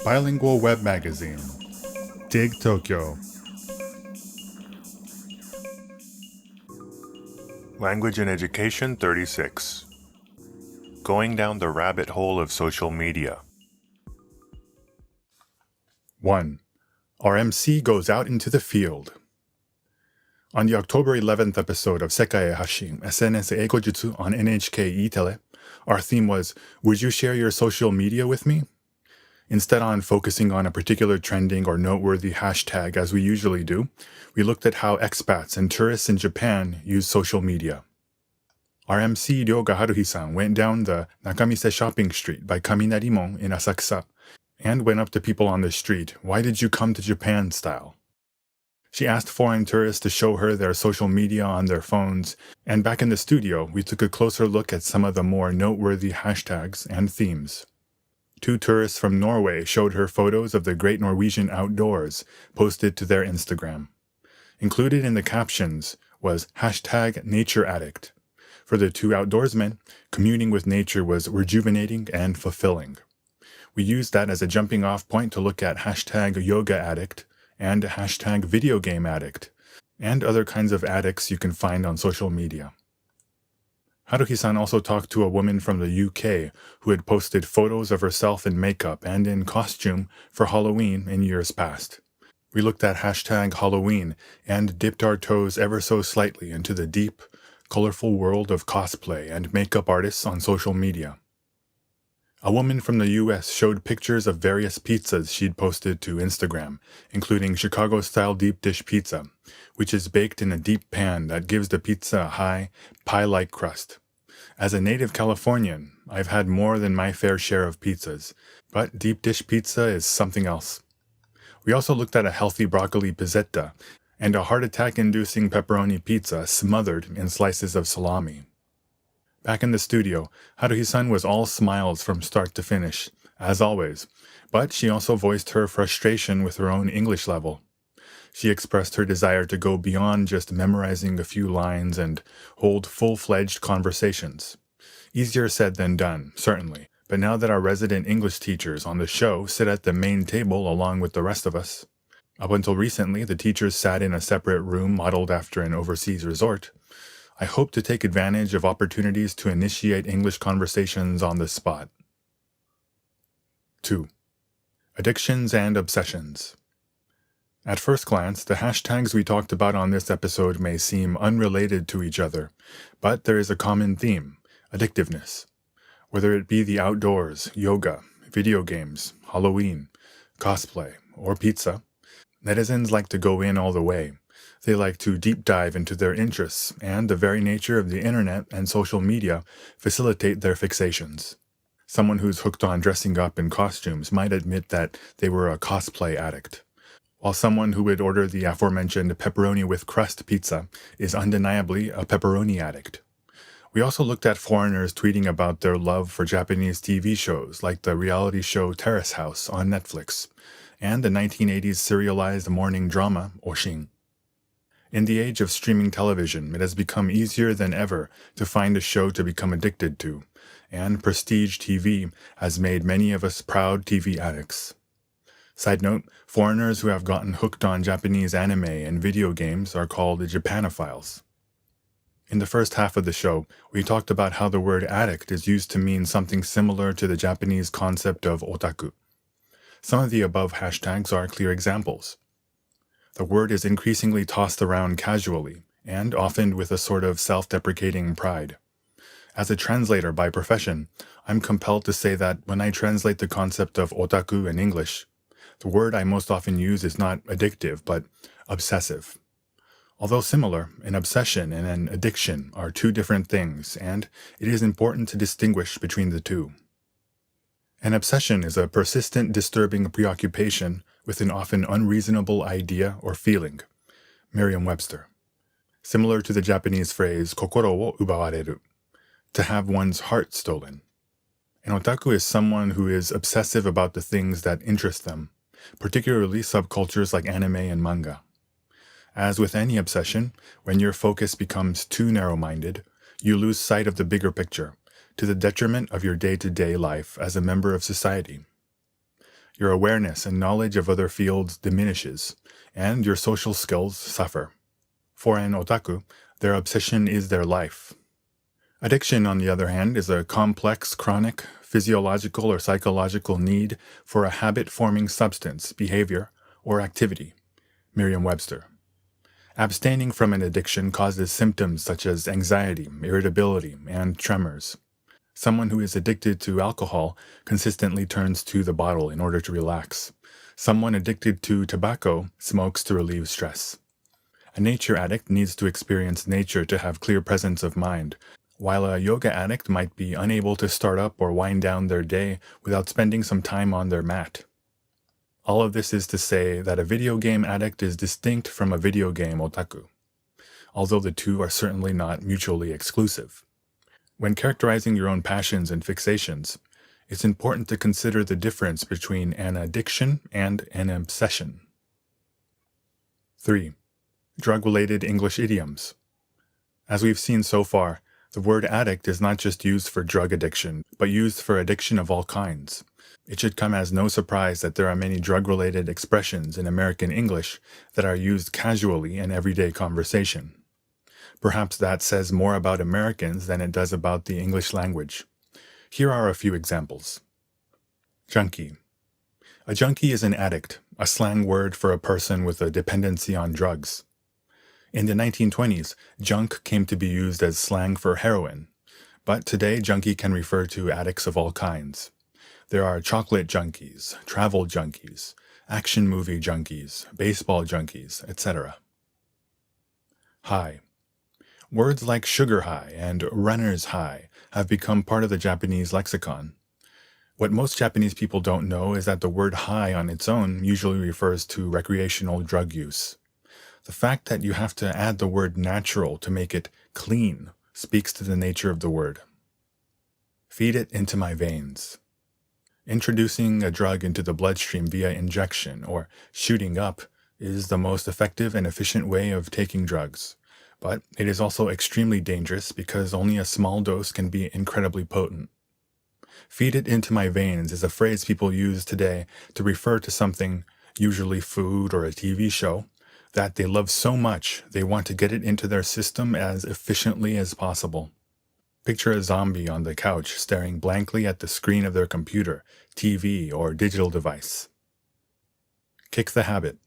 Bilingual Web Magazine. Dig Tokyo. Language and Education 36. Going down the rabbit hole of social media. 1. Our MC goes out into the field. On the October 11th episode of Sekai Hashin SNS Eigojutsu on NHK E-Tele, our theme was, Would you share your social media with me? Instead on focusing on a particular trending or noteworthy hashtag as we usually do, we looked at how expats and tourists in Japan use social media. Our MC Ryoga Haruhi-san went down the Nakamise shopping street by Kaminarimon in Asakusa and went up to people on the street, "Why did you come to Japan?" style. She asked foreign tourists to show her their social media on their phones, and back in the studio, we took a closer look at some of the more noteworthy hashtags and themes. 2 tourists from Norway showed her photos of the great Norwegian outdoors posted to their Instagram. Included in the captions was #NatureAddict. For the 2 outdoorsmen, communing with nature was rejuvenating and fulfilling. We used that as a jumping off point to look at #YogaAddict and #VideoGameAddict, and other kinds of addicts you can find on social media. Haruhi-san also talked to a woman from the UK who had posted photos of herself in makeup and in costume for Halloween in years past. We looked at #Halloween and dipped our toes ever so slightly into the deep, colorful world of cosplay and makeup artists on social media. A woman from the US showed pictures of various pizzas she'd posted to Instagram, including Chicago-style deep dish pizza, which is baked in a deep pan that gives the pizza a high, pie-like crust. As a native Californian, I've had more than my fair share of pizzas, but deep dish pizza is something else. We also looked at a healthy broccoli pizzetta and a heart attack-inducing pepperoni pizza smothered in slices of salami. Back in the studio, Haruhi-san was all smiles from start to finish, as always, but she also voiced her frustration with her own English level. She expressed her desire to go beyond just memorizing a few lines and hold full-fledged conversations. Easier said than done, certainly, but now that our resident English teachers on the show sit at the main table along with the rest of us. Up until recently, the teachers sat in a separate room modeled after an overseas resort. I hope to take advantage of opportunities to initiate English conversations on the spot. 2. Addictions and obsessions. At first glance, the hashtags we talked about on this episode may seem unrelated to each other, but there is a common theme: addictiveness. Whether it be the outdoors, yoga, video games, Halloween, cosplay, or pizza, netizens like to go in all the way. They like to deep dive into their interests, and the very nature of the internet and social media facilitate their fixations. Someone who's hooked on dressing up in costumes might admit that they were a cosplay addict, while someone who would order the aforementioned pepperoni with crust pizza is undeniably a pepperoni addict. We also looked at foreigners tweeting about their love for Japanese TV shows like the reality show Terrace House on Netflix, and the 1980s serialized morning drama Oshin. In the age of streaming television, it has become easier than ever to find a show to become addicted to, and prestige TV has made many of us proud TV addicts. Side note, foreigners who have gotten hooked on Japanese anime and video games are called Japanophiles. In the first half of the show, we talked about how the word addict is used to mean something similar to the Japanese concept of otaku. Some of the above hashtags are clear examples. The word is increasingly tossed around casually, and often with a sort of self-deprecating pride. As a translator by profession, I'm compelled to say that when I translate the concept of otaku in English, the word I most often use is not addictive, but obsessive. Although similar, an obsession and an addiction are 2 different things, and it is important to distinguish between the 2. An obsession is a persistent, disturbing preoccupation with an often unreasonable idea or feeling. Merriam-Webster. Similar to the Japanese phrase kokoro wo ubawareru, to have one's heart stolen. An otaku is someone who is obsessive about the things that interest them, particularly subcultures like anime and manga. As with any obsession, when your focus becomes too narrow-minded, you lose sight of the bigger picture, to the detriment of your day-to-day life as a member of society. Your awareness and knowledge of other fields diminishes, and your social skills suffer. For an otaku, their obsession is their life. Addiction, on the other hand, is a complex, chronic, physiological or psychological need for a habit-forming substance, behavior, or activity. Merriam-Webster. Abstaining from an addiction causes symptoms such as anxiety, irritability, and tremors. Someone who is addicted to alcohol consistently turns to the bottle in order to relax. Someone addicted to tobacco smokes to relieve stress. A nature addict needs to experience nature to have clear presence of mind, while a yoga addict might be unable to start up or wind down their day without spending some time on their mat. All of this is to say that a video game addict is distinct from a video game otaku, although the two are certainly not mutually exclusive. When characterizing your own passions and fixations, it's important to consider the difference between an addiction and an obsession. 3. Drug-related English idioms. As we've seen so far, the word addict is not just used for drug addiction, but used for addiction of all kinds. It should come as no surprise that there are many drug-related expressions in American English that are used casually in everyday conversation. Perhaps that says more about Americans than it does about the English language. Here are a few examples. Junkie. A junkie is an addict, a slang word for a person with a dependency on drugs. In the 1920s, junk came to be used as slang for heroin, but today junkie can refer to addicts of all kinds. There are chocolate junkies, travel junkies, action movie junkies, baseball junkies, etc. High. Words like sugar high and runner's high have become part of the Japanese lexicon. What most Japanese people don't know is that the word high on its own usually refers to recreational drug use. The fact that you have to add the word natural to make it clean speaks to the nature of the word. Feed it into my veins. Introducing a drug into the bloodstream via injection or shooting up is the most effective and efficient way of taking drugs. But it is also extremely dangerous because only a small dose can be incredibly potent. Feed it into my veins is a phrase people use today to refer to something, usually food or a TV show, that they love so much they want to get it into their system as efficiently as possible. Picture a zombie on the couch staring blankly at the screen of their computer, TV, or digital device. Kick the habit.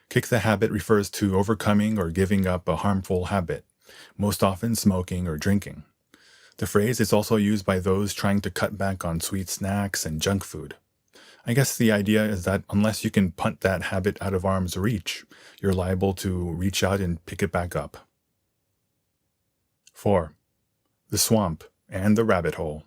Kick the habit refers to overcoming or giving up a harmful habit, most often smoking or drinking. The phrase is also used by those trying to cut back on sweet snacks and junk food. I guess the idea is that unless you can punt that habit out of arm's reach, you're liable to reach out and pick it back up. 4. The swamp and the rabbit hole.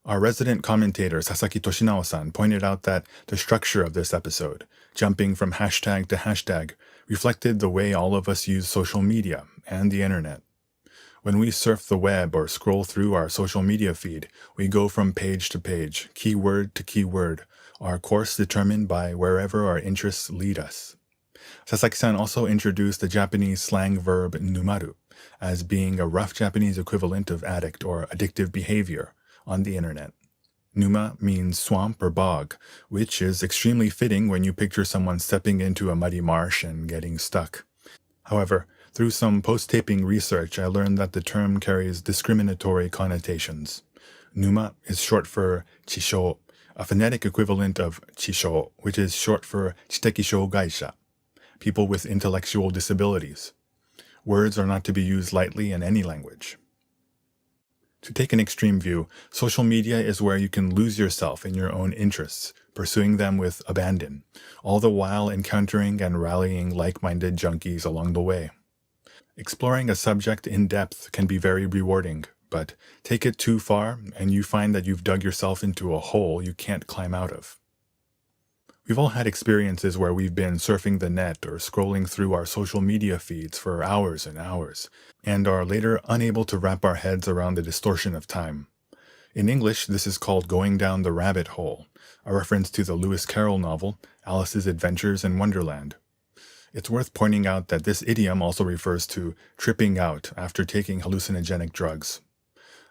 Our resident commentator Sasaki Toshinao-san pointed out that the structure of this episode, jumping from hashtag to hashtag, reflected the way all of us use social media and the internet. When we surf the web or scroll through our social media feed, we go from page to page, keyword to keyword, our course determined by wherever our interests lead us. Sasaki-san also introduced the Japanese slang verb numaru as being a rough Japanese equivalent of addict or addictive behavior on the internet. Numa means swamp or bog, which is extremely fitting when you picture someone stepping into a muddy marsh and getting stuck. However, through some post-taping research, I learned that the term carries discriminatory connotations. Numa is short for chisho, a phonetic equivalent of chisho, which is short for chiteki shougaisha, people with intellectual disabilities. Words are not to be used lightly in any language. To take an extreme view, social media is where you can lose yourself in your own interests, pursuing them with abandon, all the while encountering and rallying like-minded junkies along the way. Exploring a subject in depth can be very rewarding, but take it too far and you find that you've dug yourself into a hole you can't climb out of. We've all had experiences where we've been surfing the net or scrolling through our social media feeds for hours and hours, and are later unable to wrap our heads around the distortion of time. In English, this is called going down the rabbit hole, a reference to the Lewis Carroll novel, Alice's Adventures in Wonderland. It's worth pointing out that this idiom also refers to tripping out after taking hallucinogenic drugs.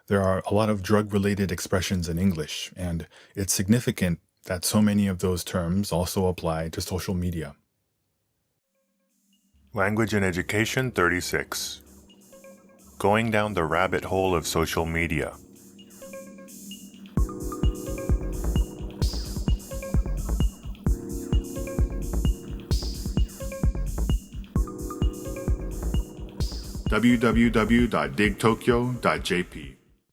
There are a lot of drug-related expressions in English, and it's significant that so many of those terms also apply to social media. Language and Education 36. Going down the rabbit hole of social media. www.digtokyo.jp